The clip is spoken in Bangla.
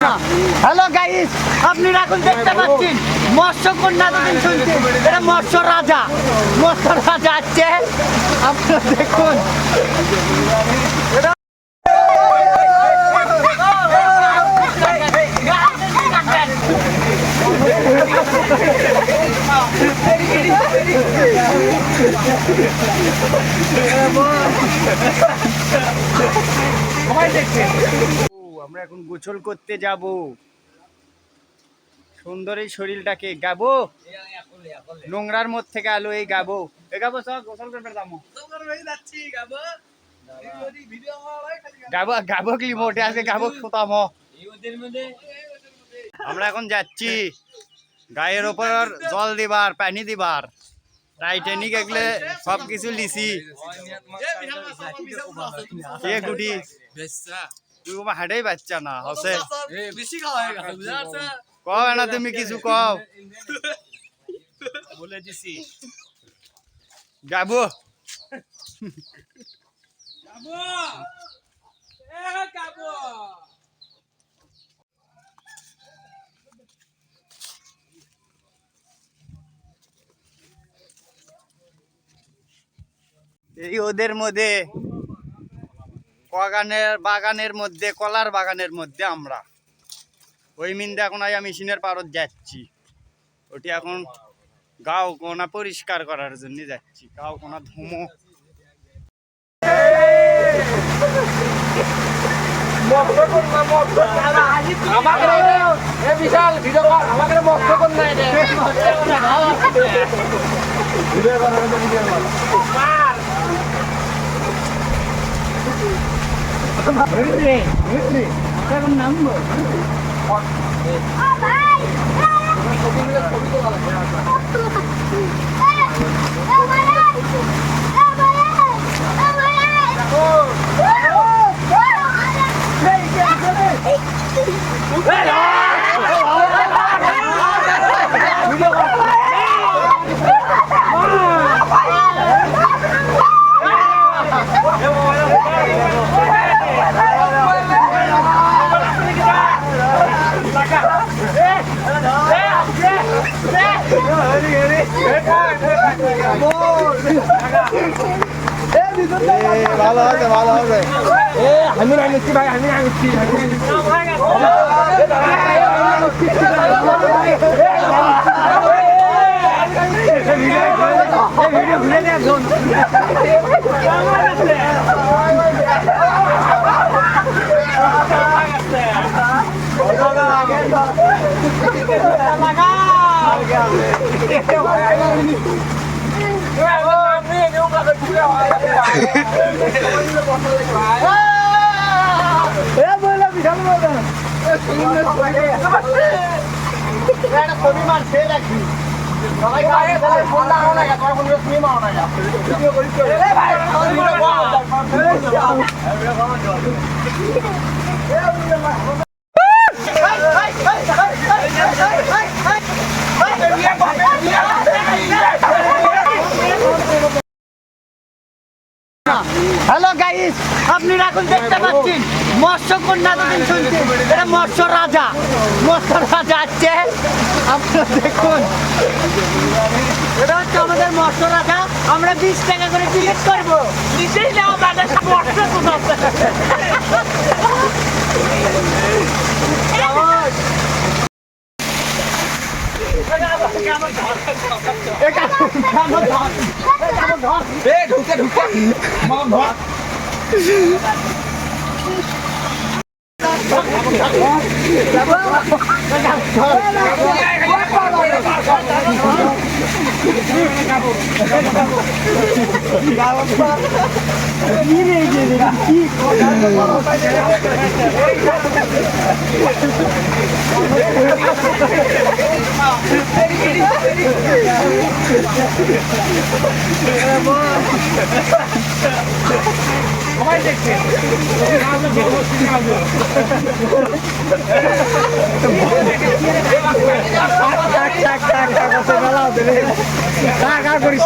হ্যালো গাইস, আপনারা এখন দেখতে পাচ্ছেন মৎস্যকন্যা। এতদিন শুনছেন এটা মৎস্য রাজা আসছে, আপনারা দেখুন। আমরা এখন গোসল করতে যাব। সুন্দর এই শরীরটাকে গাবো, নোংরার মধ্যে থেকে আলো এই গাবো সব গোসল করবে যাবো গাবো গাবো কি মোটে আছে গাবো সুতাম। আমরা এখন যাচ্ছি গায়ের ওপর জল দিবার, পানি দিবার, টাইটানিক এগুলো সবকিছু লিছি। কে গুটি তুই হাঁটাই বাচ্চা না হসে কও না, তুমি কিছু কও। বলে দিছি গাবো এই ওদের মধ্যে বাগানের মধ্যে, কলার বাগানের মধ্যে আমরা ওই মিন্দে এখন মেশিনের পারত যাচ্ছি। ওটি এখন গাও কোনা পরিষ্কার করার জন্য যাচ্ছি। গাও কোনা ধুমো বিশাল ভিডিও আমাকে মস্ত করনা নামবো। ভালো হবে ভালো হবে। আমি নামিছি ভাই, আমি নামিছি ছবি মারছে দেখি হ্যালো গাইস, আপনারা এখন দেখতে পাচ্ছেন মৎস্যকন্যা। এতদিন শুনছেন এটা মৎস্য রাজা আসছে, আপনারা দেখুন। এটা হচ্ছে আমাদের মৎস্য রাজা। আমরা 20 টাকা করে টিকিট করবো। নিজেই নেওয়া ঢুকে সবাই দেখছে টাকা করিস